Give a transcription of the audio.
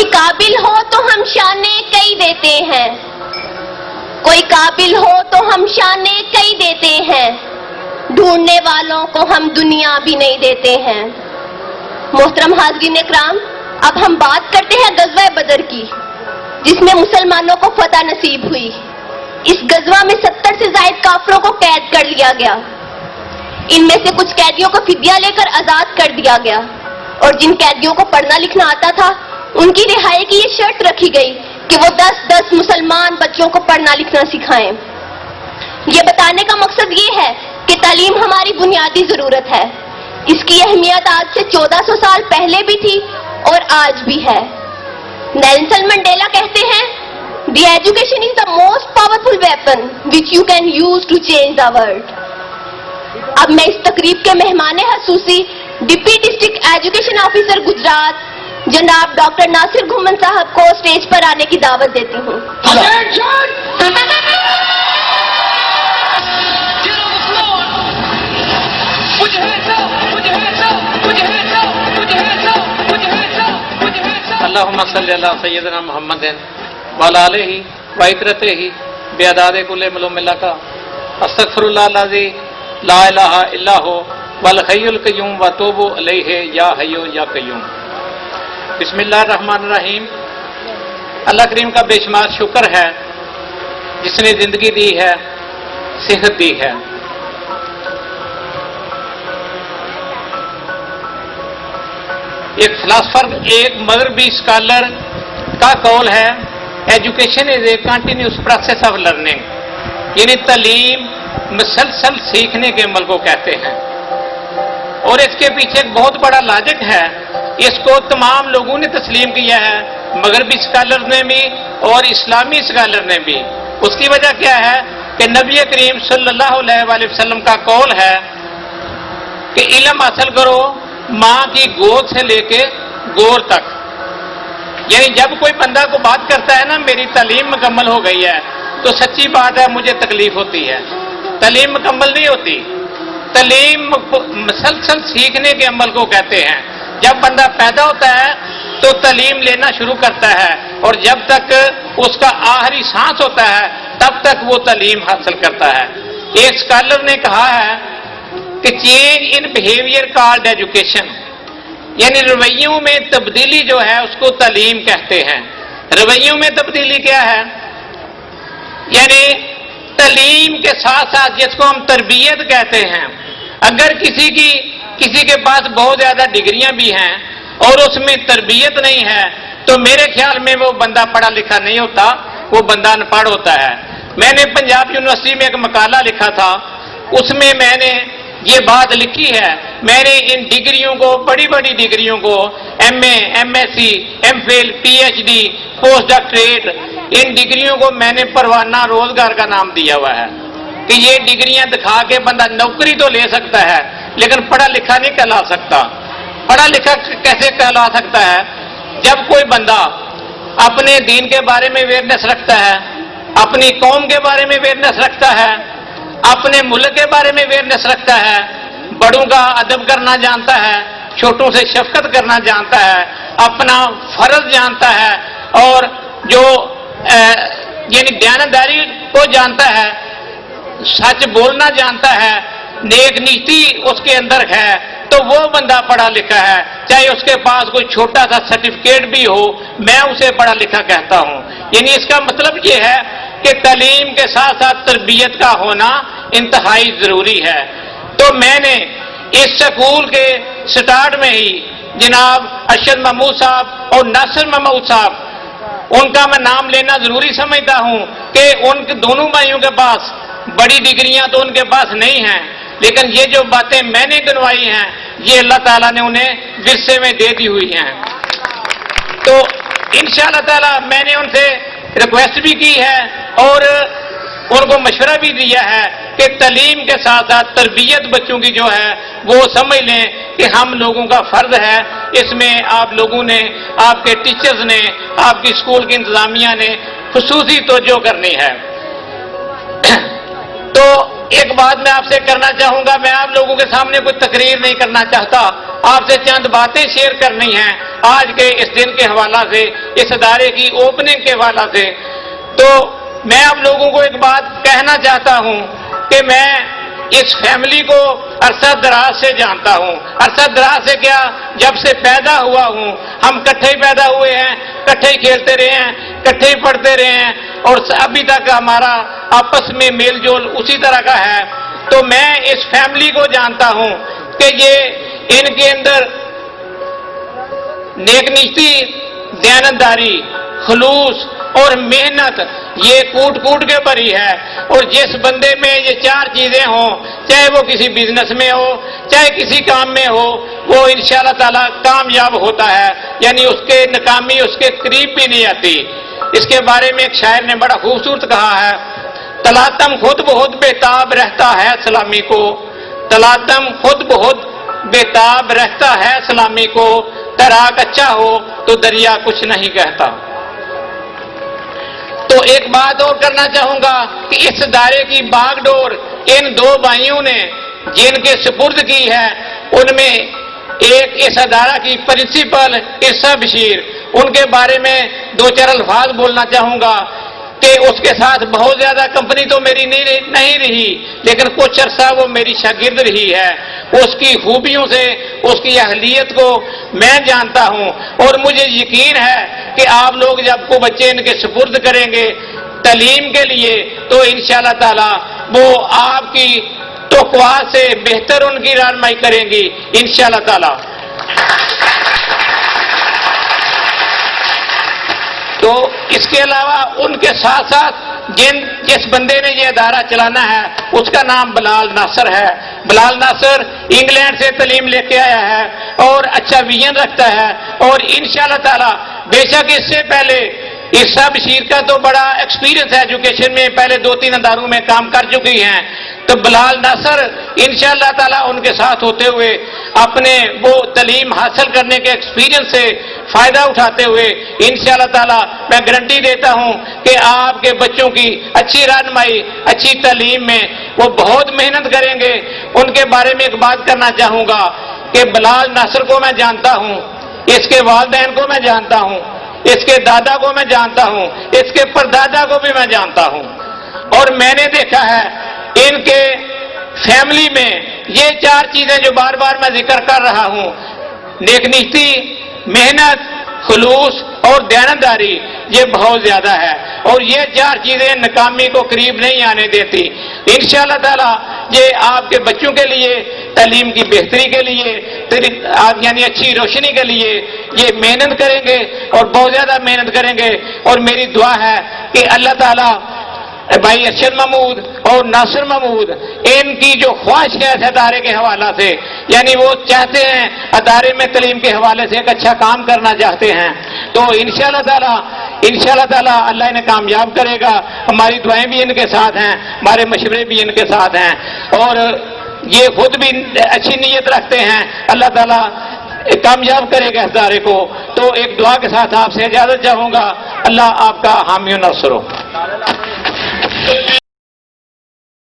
کوئی قابل ہو تو ہم شانے کئی دیتے ہیں، کوئی قابل ہو تو ہم شانے کئی دیتے ہیں، ڈھونڈنے والوں کو ہم دنیا بھی نہیں دیتے ہیں۔ محترم حاضرین اکرام، اب ہم بات کرتے ہیں غزوہ بدر کی، جس میں مسلمانوں کو فتح نصیب ہوئی۔ اس غزوہ میں 70 سے زائد کافروں کو قید کر لیا گیا۔ ان میں سے کچھ قیدیوں کو فدیہ لے کر آزاد کر دیا گیا، اور جن قیدیوں کو پڑھنا لکھنا آتا تھا ان کی رہائی کی یہ شرط رکھی گئی کہ وہ 10 مسلمان بچوں کو پڑھنا لکھنا سکھائیں۔ یہ بتانے کا مقصد یہ ہے کہ تعلیم ہماری بنیادی ضرورت ہے۔ اس کی اہمیت آج سے 1400 سال پہلے بھی تھی اور آج بھی ہے۔ نیلسن منڈیلا کہتے ہیں The education is the most powerful weapon which you can use to change the world۔ اب میں اس تقریب کے مہمان خصوصی deputy district education officer Gujarat جناب ڈاکٹر ناصر گھومن صاحب کو اسٹیج پر آنے کی دعوت دیتی ہوں۔ اللہم صلی علی سیدنا محمد وعلی آلہ وعترتہ بعداد کل ملوم لک استغفر اللہ الذی لا الہ الا ہو والحی القیوم واتوب الیہ یا حی یا قیوم۔ بسم اللہ الرحمن الرحیم۔ اللہ کریم کا بے شمار شکر ہے جس نے زندگی دی ہے، صحت دی ہے۔ ایک فلاسفر، ایک مغربی اسکالر کا قول ہے، education is a continuous process of learning, یعنی تعلیم مسلسل سیکھنے کے عمل کو کہتے ہیں۔ اور اس کے پیچھے ایک بہت بڑا لاجک ہے، اس کو تمام لوگوں نے تسلیم کیا ہے، مغربی اسکالر نے بھی اور اسلامی اسکالر نے بھی۔ اس کی وجہ کیا ہے کہ نبی کریم صلی اللہ علیہ وآلہ وسلم کا قول ہے کہ علم حاصل کرو ماں کی گود سے لے کے گور تک۔ یعنی جب کوئی بندہ کو بات کرتا ہے نا میری تعلیم مکمل ہو گئی ہے، تو سچی بات ہے مجھے تکلیف ہوتی ہے۔ تعلیم مکمل نہیں ہوتی، تعلیم مسلسل سیکھنے کے عمل کو کہتے ہیں۔ جب بندہ پیدا ہوتا ہے تو تعلیم لینا شروع کرتا ہے، اور جب تک اس کا آخری سانس ہوتا ہے تب تک وہ تعلیم حاصل کرتا ہے۔ ایک اسکالر نے کہا ہے کہ change in behaviour called education, یعنی رویوں میں تبدیلی جو ہے اس کو تعلیم کہتے ہیں۔ رویوں میں تبدیلی کیا ہے؟ یعنی تعلیم کے ساتھ ساتھ جس کو ہم تربیت کہتے ہیں، اگر کسی کے پاس بہت زیادہ ڈگریاں بھی ہیں اور اس میں تربیت نہیں ہے تو میرے خیال میں وہ بندہ پڑھا لکھا نہیں ہوتا، وہ بندہ ان پڑھ ہوتا ہے۔ میں نے پنجاب یونیورسٹی میں ایک مقالہ لکھا تھا، اس میں میں نے یہ بات لکھی ہے، میں نے ان ڈگریوں کو، بڑی بڑی ڈگریوں کو، M A, M S C, M Phil, P H D, post doctorate, ان ڈگریوں کو میں نے پروانہ روزگار کا نام دیا ہوا ہے کہ یہ ڈگریاں دکھا کے بندہ نوکری تو لے سکتا ہے لیکن پڑھا لکھا نہیں کہلا سکتا۔ پڑھا لکھا کیسے کہلا سکتا ہے؟ جب کوئی بندہ اپنے دین کے بارے میں اویئرنیس رکھتا ہے، اپنی قوم کے بارے میں اویئرنیس رکھتا ہے، اپنے ملک کے بارے میں اویئرنیس رکھتا ہے، بڑوں کا ادب کرنا جانتا ہے، چھوٹوں سے شفقت کرنا جانتا ہے، اپنا فرض جانتا ہے، اور جو یعنی دیانتداری کو جانتا ہے، سچ بولنا جانتا ہے، نیک نیتی اس کے اندر ہے، تو وہ بندہ پڑھا لکھا ہے، چاہے اس کے پاس کوئی چھوٹا سا سرٹیفکیٹ بھی ہو، میں اسے پڑھا لکھا کہتا ہوں۔ یعنی اس کا مطلب یہ ہے کہ تعلیم کے ساتھ ساتھ تربیت کا ہونا انتہائی ضروری ہے۔ تو میں نے اس سکول کے سٹارٹ میں ہی جناب ارشد محمود صاحب اور ناصر محمود صاحب، ان کا میں نام لینا ضروری سمجھتا ہوں کہ ان دونوں بھائیوں کے پاس بڑی ڈگریاں تو ان کے پاس نہیں ہیں، لیکن یہ جو باتیں میں نے گنوائی ہیں یہ اللہ تعالیٰ نے انہیں ورثے میں دے دی ہوئی ہیں۔ تو انشاءاللہ تعالیٰ میں نے ان سے ریکویسٹ بھی کی ہے اور ان کو مشورہ بھی دیا ہے کہ تعلیم کے ساتھ ساتھ تربیت بچوں کی جو ہے وہ سمجھ لیں کہ ہم لوگوں کا فرض ہے، اس میں آپ لوگوں نے، آپ کے ٹیچرز نے، آپ کی اسکول کی انتظامیہ نے خصوصی توجہ کرنی ہے۔ تو ایک بات میں آپ سے کرنا چاہوں گا، میں آپ لوگوں کے سامنے کوئی تقریر نہیں کرنا چاہتا، آپ سے چند باتیں شیئر کرنی ہیں آج کے اس دن کے حوالہ سے، اس ادارے کی اوپننگ کے حوالہ سے۔ تو میں آپ لوگوں کو ایک بات کہنا چاہتا ہوں کہ میں اس فیملی کو عرصہ دراز سے جانتا ہوں۔ عرصہ دراز سے کیا، جب سے پیدا ہوا ہوں، ہم کٹھے ہی پیدا ہوئے ہیں، کٹھے ہی کھیلتے رہے ہیں، کٹھے ہی پڑھتے رہے ہیں، اور ابھی تک ہمارا آپس میں میل جول اسی طرح کا ہے۔ تو میں اس فیملی کو جانتا ہوں کہ یہ ان کے اندر نیک نیتی، دیانتداری، خلوص اور محنت یہ کوٹ کوٹ کے بھری ہے، اور جس بندے میں یہ چار چیزیں ہوں، چاہے وہ کسی بزنس میں ہو، چاہے کسی کام میں ہو، وہ انشاءاللہ تعالی کامیاب ہوتا ہے، یعنی اس کے ناکامی اس کے قریب بھی نہیں آتی۔ اس کے بارے میں ایک شاعر نے بڑا خوبصورت کہا ہے، تلاتم خود بہت بےتاب رہتا ہے سلامی کو، تلاتم خود بہت بےتاب رہتا ہے سلامی کو، تیراک اچھا ہو تو دریا کچھ نہیں کہتا۔ تو ایک بات اور کرنا چاہوں گا کہ اس ادارے کی باغ ڈور ان دو بھائیوں نے جن کے سپرد کی ہے، ان میں ایک اس ادارہ کی پرنسپل عرصہ بشیر، ان کے بارے میں دو چار الفاظ بولنا چاہوں گا کہ اس کے ساتھ بہت زیادہ کمپنی تو میری نہیں رہی، لیکن کچھ عرصہ وہ میری شاگرد رہی ہے۔ اس کی خوبیوں سے، اس کی اہلیت کو میں جانتا ہوں، اور مجھے یقین ہے کہ آپ لوگ جب کو بچے ان کے سپرد کریں گے تعلیم کے لیے، تو انشاءاللہ تعالی وہ آپ کی توقع سے بہتر ان کی رہنمائی کریں گی انشاءاللہ تعالی۔ تو اس کے علاوہ ان کے ساتھ ساتھ جس بندے نے یہ ادارہ چلانا ہے اس کا نام بلال ناصر ہے۔ بلال ناصر انگلینڈ سے تعلیم لے کے آیا ہے اور اچھا ویژن رکھتا ہے، اور انشاءاللہ تعالی بے شک اس سے پہلے عرصہ بشیر کا تو بڑا ایکسپیرینس ہے ایجوکیشن میں، پہلے 2-3 اداروں میں کام کر چکی ہیں، تو بلال ناصر انشاءاللہ تعالی ان کے ساتھ ہوتے ہوئے اپنے وہ تعلیم حاصل کرنے کے ایکسپیرینس سے فائدہ اٹھاتے ہوئے انشاءاللہ تعالی میں گارنٹی دیتا ہوں کہ آپ کے بچوں کی اچھی رہنمائی، اچھی تعلیم میں وہ بہت محنت کریں گے۔ ان کے بارے میں ایک بات کرنا چاہوں گا کہ بلال ناصر کو میں جانتا ہوں، اس کے والدین کو میں جانتا ہوں، اس کے دادا کو میں جانتا ہوں، اس کے پردادا کو بھی میں جانتا ہوں، اور میں نے دیکھا ہے ان کے فیملی میں یہ چار چیزیں جو بار بار میں ذکر کر رہا ہوں، نیک نیتی، محنت، خلوص اور دیانتداری، یہ بہت زیادہ ہے، اور یہ چار چیزیں ناکامی کو قریب نہیں آنے دیتی۔ انشاءاللہ تعالی یہ آپ کے بچوں کے لیے تعلیم کی بہتری کے لیے، یعنی اچھی روشنی کے لیے یہ محنت کریں گے اور بہت زیادہ محنت کریں گے، اور میری دعا ہے کہ اللہ تعالی بھائی ارشد محمود اور ناصر محمود ان کی جو خواہش ہے اس ادارے کے حوالہ سے، یعنی وہ چاہتے ہیں ادارے میں تعلیم کے حوالے سے ایک اچھا کام کرنا چاہتے ہیں، تو انشاءاللہ تعالی اللہ انہیں کامیاب کرے گا۔ ہماری دعائیں بھی ان کے ساتھ ہیں، ہمارے مشورے بھی ان کے ساتھ ہیں، اور یہ خود بھی اچھی نیت رکھتے ہیں، اللہ تعالیٰ کامیاب کرے گا اس ادارے کو۔ تو ایک دعا کے ساتھ آپ سے اجازت چاہوں گا، اللہ آپ کا حامی و ناصر ہو۔